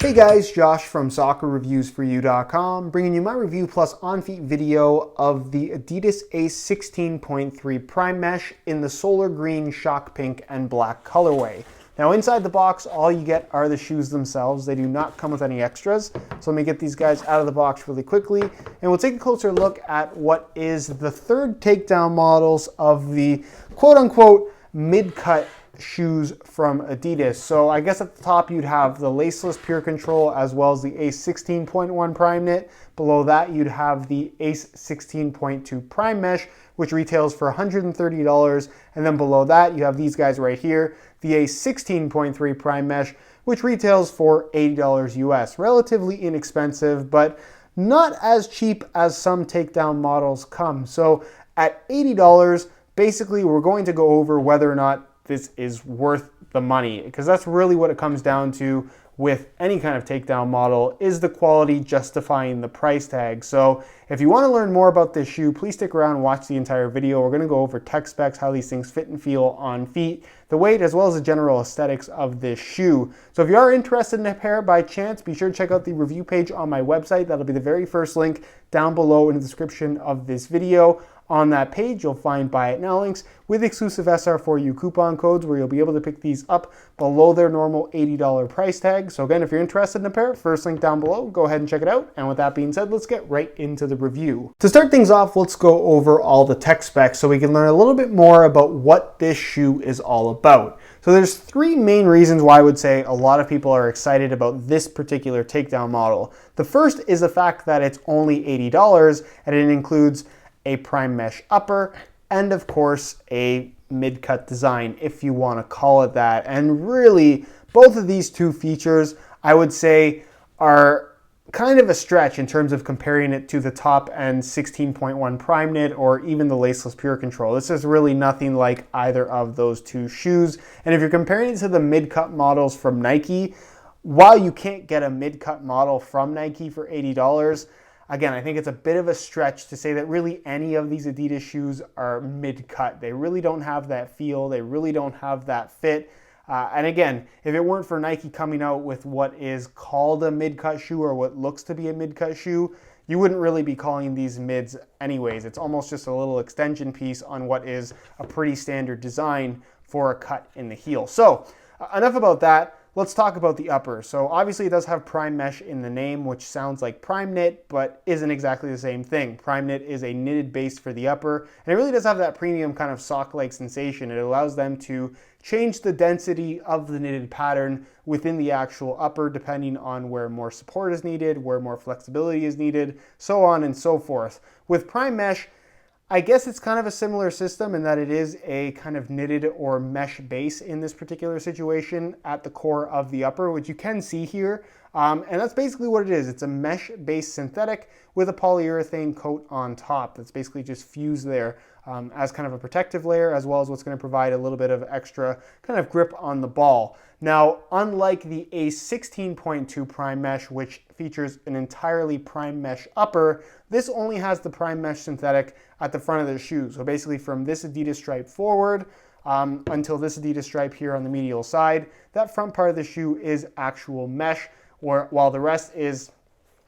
Hey guys, Josh from soccerreviewsforyou.com, bringing you my review plus on-feet video of the Adidas Ace 16.3 PrimeMesh in the solar green, shock pink, and black colorway. Now inside the box, all you get are the shoes themselves. They do not come with any extras. So let me get these guys out of the box really quickly, and we'll take a closer look at what is the third takedown models of the quote-unquote mid-cut shoes from Adidas. So I guess at the top you'd have the laceless Pure Control as well as the Ace 16.1 Prime Knit. Below that you'd have the Ace 16.2 Prime Mesh, which retails for $130. And then below that you have these guys right here, the Ace 16.3 Prime Mesh, which retails for $80 US. Relatively inexpensive, but not as cheap as some takedown models come. So at $80, basically we're going to go over whether or not this is worth the money, because that's really what it comes down to with any kind of takedown model. Is the quality justifying the price tag? So if you want to learn more about this shoe, please stick around and watch the entire video. We're going to go over tech specs, how these things fit and feel on feet, the weight, as well as the general aesthetics of this shoe. So if you are interested in a pair by chance, be sure to check out the review page on my website. That'll be the very first link down below in the description of this video. On that page, you'll find Buy It Now links with exclusive SR4U coupon codes where you'll be able to pick these up below their normal $80 price tag. So again, if you're interested in a pair, first link down below, go ahead and check it out. And with that being said, let's get right into the review. To start things off, let's go over all the tech specs so we can learn a little bit more about what this shoe is all about. So there's three main reasons why I would say a lot of people are excited about this particular takedown model. The first is the fact that it's only $80 and it includes a Prime Mesh upper, and of course a mid-cut design, if you want to call it that. And really, both of these two features, I would say, are kind of a stretch in terms of comparing it to the top-end 16.1 Prime Knit or even the laceless Pure Control. This is really nothing like either of those two shoes. And if you're comparing it to the mid-cut models from Nike, while you can't get a mid-cut model from Nike for $80, again, I think it's a bit of a stretch to say that really any of these Adidas shoes are mid-cut. They really don't have that feel. They really don't have that fit. And again, if it weren't for Nike coming out with what is called a mid-cut shoe or what looks to be a mid-cut shoe, you wouldn't really be calling these mids anyways. It's almost just a little extension piece on what is a pretty standard design for a cut in the heel. So enough about that. Let's talk about the upper. So obviously it does have Prime Mesh in the name, which sounds like Prime Knit, but isn't exactly the same thing. Prime Knit is a knitted base for the upper, and it really does have that premium kind of sock-like sensation. It allows them to change the density of the knitted pattern within the actual upper, depending on where more support is needed, where more flexibility is needed, so on and so forth. With Prime Mesh, I guess it's kind of a similar system in that it is a kind of knitted or mesh base in this particular situation at the core of the upper, which you can see here. And that's basically what it is. It's a mesh-based synthetic with a polyurethane coat on top that's basically just fused there as kind of a protective layer, as well as what's going to provide a little bit of extra kind of grip on the ball. Now, unlike the Ace 16.2 Prime Mesh, which features an entirely Prime Mesh upper, this only has the Prime Mesh synthetic at the front of the shoe. So basically from this Adidas stripe forward until this Adidas stripe here on the medial side, that front part of the shoe is actual mesh, while the rest is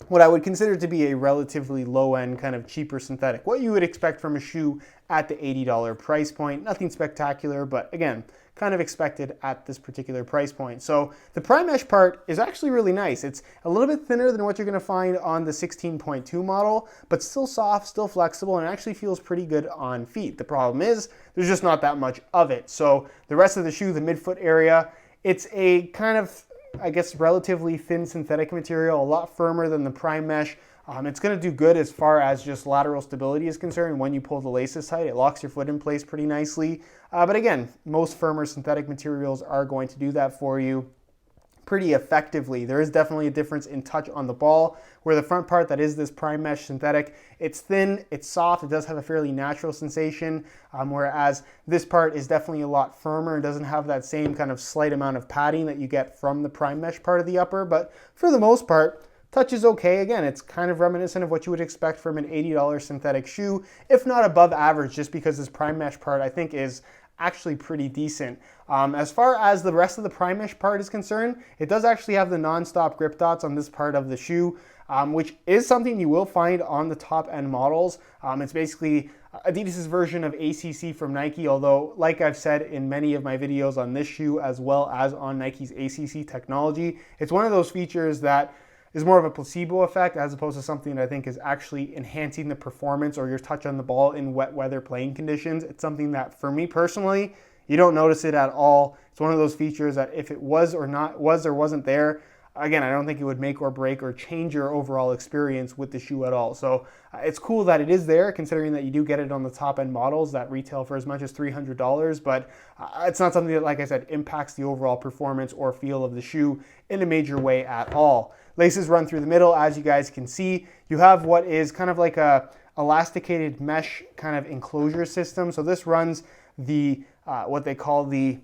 what I would consider to be a relatively low-end, kind of cheaper synthetic. What you would expect from a shoe at the $80 price point. Nothing spectacular, but again, kind of expected at this particular price point. So the Prime Mesh part is actually really nice. It's a little bit thinner than what you're going to find on the 16.2 model, but still soft, still flexible, and it actually feels pretty good on feet. The problem is there's just not that much of it. So the rest of the shoe, the midfoot area, it's a kind of, I guess, relatively thin synthetic material, a lot firmer than the Prime Mesh. It's going to do good as far as just lateral stability is concerned. When you pull the laces tight, it locks your foot in place pretty nicely. But again, most firmer synthetic materials are going to do that for you pretty effectively. There is definitely a difference in touch on the ball, where the front part that is this Prime Mesh synthetic, it's thin, it's soft, it does have a fairly natural sensation, whereas this part is definitely a lot firmer and doesn't have that same kind of slight amount of padding that you get from the Prime Mesh part of the upper. But for the most part, touch is okay. Again, it's kind of reminiscent of what you would expect from an $80 synthetic shoe, if not above average, just because this Prime Mesh part I think is actually pretty decent. As far as the rest of the PrimeMesh part is concerned, it does actually have the non-stop grip dots on this part of the shoe, which is something you will find on the top end models. It's basically Adidas' version of ACC from Nike, although like I've said in many of my videos on this shoe as well as on Nike's ACC technology, it's one of those features that is more of a placebo effect as opposed to something that I think is actually enhancing the performance or your touch on the ball in wet weather playing conditions. It's something that for me personally, you don't notice it at all. It's one of those features that if it was or wasn't there, again, I don't think it would make or break or change your overall experience with the shoe at all. So it's cool that it is there, considering that you do get it on the top end models that retail for as much as $300, but it's not something that, like I said, impacts the overall performance or feel of the shoe in a major way at all. Laces run through the middle, as you guys can see. You have what is kind of like a elasticated mesh kind of enclosure system. So this runs the what they call the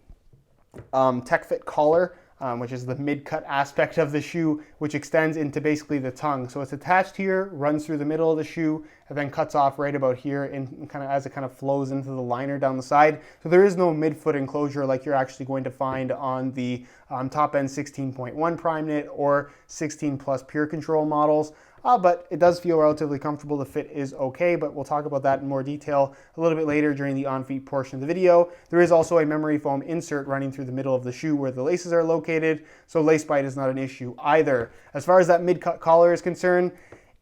Tech Fit collar, which is the mid-cut aspect of the shoe, which extends into basically the tongue. So it's attached here, runs through the middle of the shoe, and then cuts off right about here and kind of as it kind of flows into the liner down the side. So there is no mid-foot enclosure like you're actually going to find on the top-end 16.1 PrimeKnit or 16 Plus Pure Control models. But it does feel relatively comfortable. The fit is okay, but we'll talk about that in more detail a little bit later during the on-feet portion of the video. There is also a memory foam insert running through the middle of the shoe where the laces are located, so lace bite is not an issue either. As far as that mid-cut collar is concerned,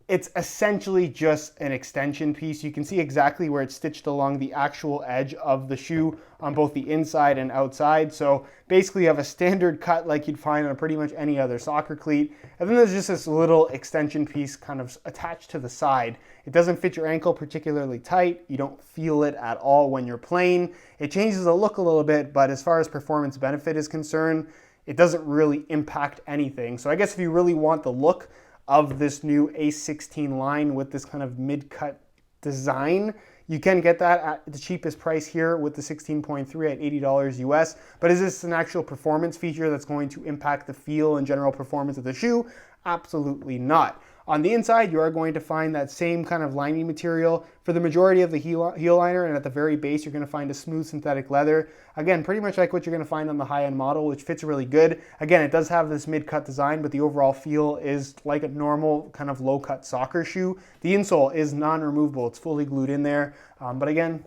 it's essentially just an extension piece. You can see exactly where it's stitched along the actual edge of the shoe on both the inside and outside. So basically you have a standard cut like you'd find on pretty much any other soccer cleat. And then there's just this little extension piece kind of attached to the side. It doesn't fit your ankle particularly tight. You don't feel it at all when you're playing. It changes the look a little bit, but as far as performance benefit is concerned, it doesn't really impact anything. So I guess if you really want the look of this new A16 line with this kind of mid-cut design, you can get that at the cheapest price here with the 16.3 at $80 US. But is this an actual performance feature that's going to impact the feel and general performance of the shoe? Absolutely not. On the inside, you are going to find that same kind of lining material for the majority of the heel liner, and at the very base, you're going to find a smooth synthetic leather. Again, pretty much like what you're going to find on the high-end model, which fits really good. Again, it does have this mid-cut design, but the overall feel is like a normal kind of low-cut soccer shoe. The insole is non-removable. It's fully glued in there. But again,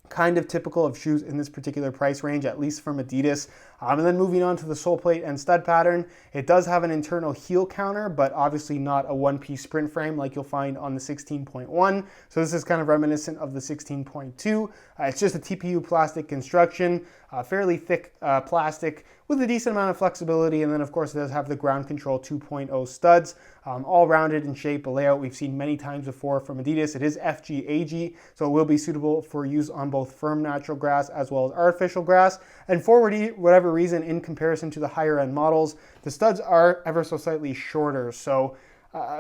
kind of typical of shoes in this particular price range, at least from Adidas. And then moving on to the sole plate and stud pattern, it does have an internal heel counter, but obviously not a one-piece sprint frame like you'll find on the 16.1. So this is kind of reminiscent of the 16.2. It's just a TPU plastic construction, fairly thick plastic with a decent amount of flexibility. And then of course it does have the ground control 2.0 studs, all rounded in shape, a layout we've seen many times before from Adidas. It is FG-AG, so it will be suitable for use on both firm natural grass as well as artificial grass. And for whatever reason, in comparison to the higher end models, the studs are ever so slightly shorter. So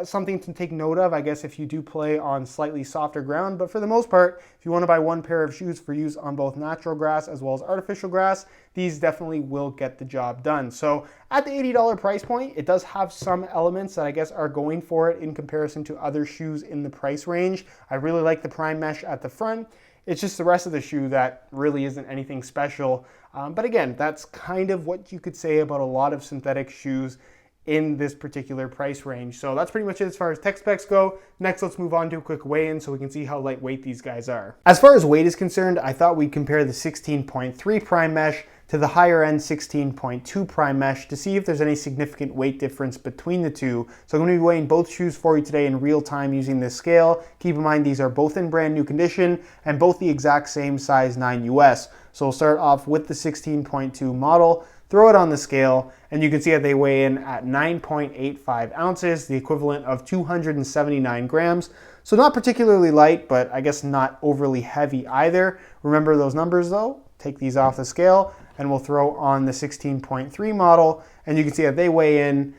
something to take note of, I guess, if you do play on slightly softer ground. But for the most part, if you want to buy one pair of shoes for use on both natural grass as well as artificial grass, these definitely will get the job done. So at the $80 price point, it does have some elements that I guess are going for it in comparison to other shoes in the price range. I really like the PrimeMesh at the front. It's just the rest of the shoe that really isn't anything special. But again, that's kind of what you could say about a lot of synthetic shoes in this particular price range. So that's pretty much it as far as tech specs go. Next, let's move on to a quick weigh-in so we can see how lightweight these guys are. As far as weight is concerned, I thought we'd compare the 16.3 PrimeMesh to the higher end 16.2 PrimeMesh to see if there's any significant weight difference between the two. So I'm going to be weighing both shoes for you today in real time using this scale. Keep in mind these are both in brand new condition and both the exact same size 9 US. So we'll start off with the 16.2 model, throw it on the scale, and you can see that they weigh in at 9.85 ounces, the equivalent of 279 grams. So not particularly light, but I guess not overly heavy either. Remember those numbers though, take these off the scale, and we'll throw on the 16.3 model, and you can see that they weigh in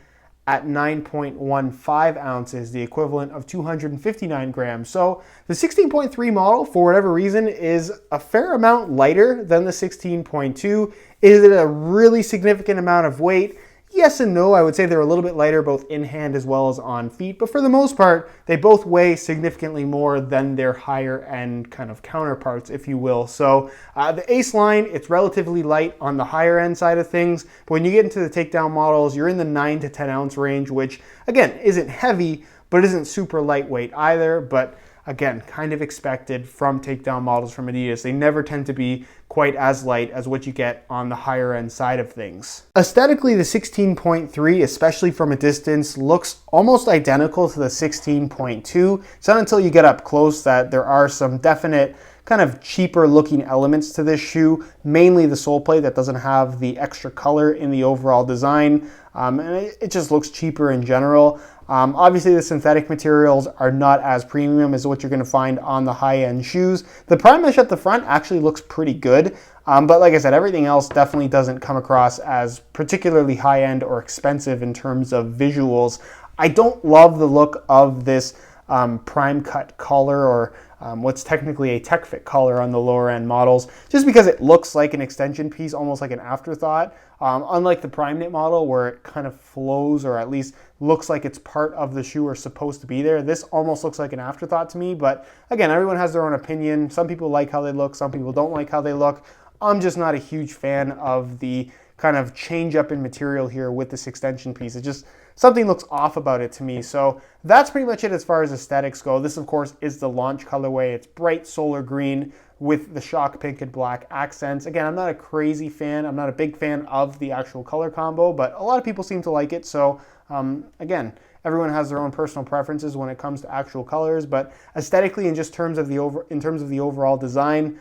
at 9.15 ounces, the equivalent of 259 grams. So the 16.3 model, for whatever reason, is a fair amount lighter than the 16.2. Is it a really significant amount of weight? Yes and no. I would say they're a little bit lighter both in hand as well as on feet, but for the most part, they both weigh significantly more than their higher end kind of counterparts, if you will. So the Ace line, it's relatively light on the higher end side of things, but when you get into the takedown models, you're in the 9 to 10 ounce range, which again, isn't heavy, but isn't super lightweight either. But again, kind of expected from takedown models from Adidas. They never tend to be quite as light as what you get on the higher end side of things. Aesthetically, the 16.3, especially from a distance, looks almost identical to the 16.2. It's not until you get up close that there are some definite kind of cheaper looking elements to this shoe, mainly the sole plate that doesn't have the extra color in the overall design. And it just looks cheaper in general. Obviously, the synthetic materials are not as premium as what you're going to find on the high-end shoes. The PrimeMesh at the front actually looks pretty good, but like I said, everything else definitely doesn't come across as particularly high-end or expensive in terms of visuals. I don't love the look of this prime cut collar, or what's technically a tech fit collar on the lower end models, just because it looks like an extension piece, almost like an afterthought. Unlike the Prime Knit model where it kind of flows, or at least looks like it's part of the shoe or supposed to be there, this almost looks like an afterthought to me. But again, everyone has their own opinion. Some people like how they look, some people don't like how they look. I'm just not a huge fan of the kind of change up in material here with this extension piece. It just, something looks off about it to me. So that's pretty much it as far as aesthetics go. This, of course, is the launch colorway. It's bright solar green with the shock pink and black accents. Again, I'm not a crazy fan. I'm not a big fan of the actual color combo, but a lot of people seem to like it. So again, everyone has their own personal preferences when it comes to actual colors, but aesthetically and just in terms of the overall design,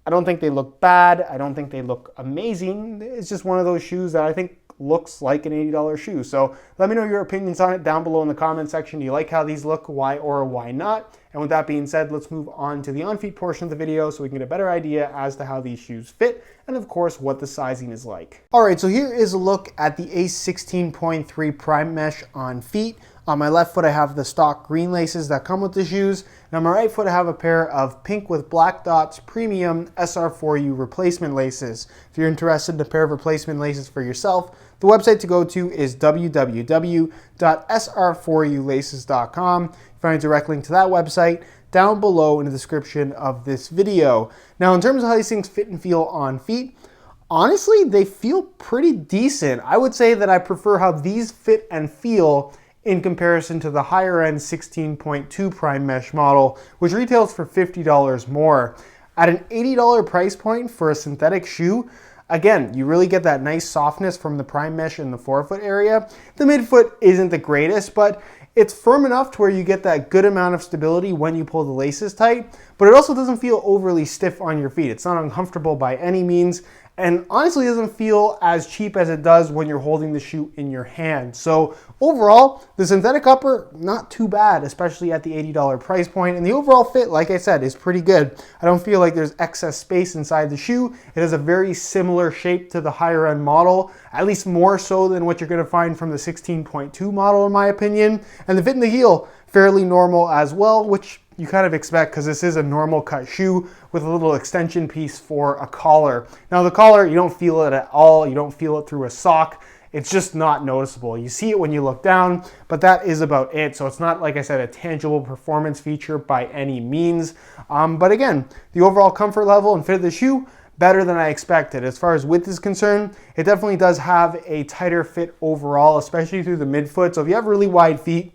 I don't think they look bad. I don't think they look amazing. It's just one of those shoes that I think looks like an $80 shoe. So let me know your opinions on it down below in the comment section. Do you like how these look? Why or why not? And with that being said, let's move on to the on-feet portion of the video so we can get a better idea as to how these shoes fit and of course what the sizing is like. All right, so here is a look at the Ace 16.3 PrimeMesh on feet. On my left foot, I have the stock green laces that come with the shoes. And on my right foot, I have a pair of pink with black dots premium SR4U replacement laces. If you're interested in a pair of replacement laces for yourself, the website to go to is www.sr4ulaces.com. Find a direct link to that website down below in the description of this video. Now, in terms of how these things fit and feel on feet, honestly, they feel pretty decent. I would say that I prefer how these fit and feel in comparison to the higher end 16.2 PrimeMesh model, which retails for $50 more. At an $80 price point for a synthetic shoe, again, you really get that nice softness from the PrimeMesh in the forefoot area. The midfoot isn't the greatest, but it's firm enough to where you get that good amount of stability when you pull the laces tight, but it also doesn't feel overly stiff on your feet. It's not uncomfortable by any means, and honestly doesn't feel as cheap as it does when you're holding the shoe in your hand. So overall, the synthetic upper, not too bad, especially at the $80 price point. And the overall fit, like I said, is pretty good. I don't feel like there's excess space inside the shoe. It has a very similar shape to the higher end model, at least more so than what you're gonna find from the 16.2 model in my opinion. And the fit in the heel, fairly normal as well, which you kind of expect because this is a normal cut shoe with a little extension piece for a collar. Now the collar, you don't feel it at all. You don't feel it through a sock. It's just not noticeable. You see it when you look down, but that is about it. So it's not, like I said, a tangible performance feature by any means. But again, the overall comfort level and fit of the shoe, better than I expected. As far as width is concerned, it definitely does have a tighter fit overall, especially through the midfoot. So if you have really wide feet,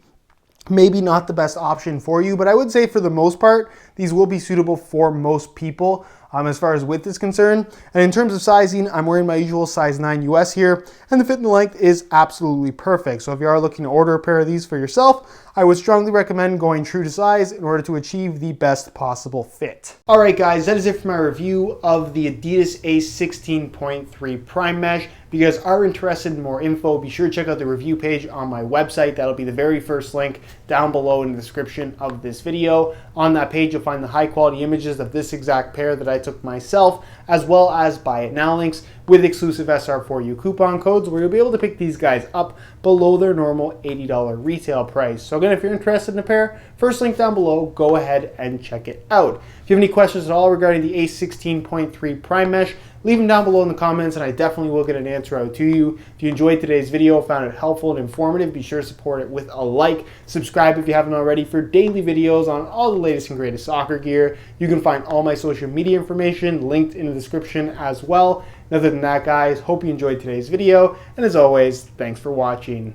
maybe not the best option for you, but I would say for the most part, these will be suitable for most people as far as width is concerned. And in terms of sizing, I'm wearing my usual size 9 US here, and the fit and the length is absolutely perfect. So if you are looking to order a pair of these for yourself, I would strongly recommend going true to size in order to achieve the best possible fit. All right, guys, that is it for my review of the Adidas Ace 16.3 PrimeMesh. If you guys are interested in more info, be sure to check out the review page on my website. That'll be the very first link down below in the description of this video. On that page, you'll find the high quality images of this exact pair that I took myself, as well as buy it now links with exclusive SR4U coupon codes where you'll be able to pick these guys up below their normal $80 retail price. So again, again, if you're interested in a pair, first link down below, go ahead and check it out. If you have any questions at all regarding the A16.3 Prime Mesh, leave them down below in the comments and I definitely will get an answer out to you. If you enjoyed today's video, found it helpful and informative, be sure to support it with a like. Subscribe if you haven't already for daily videos on all the latest and greatest soccer gear. You can find all my social media information linked in the description as well. And other than that, guys, hope you enjoyed today's video, and as always, thanks for watching.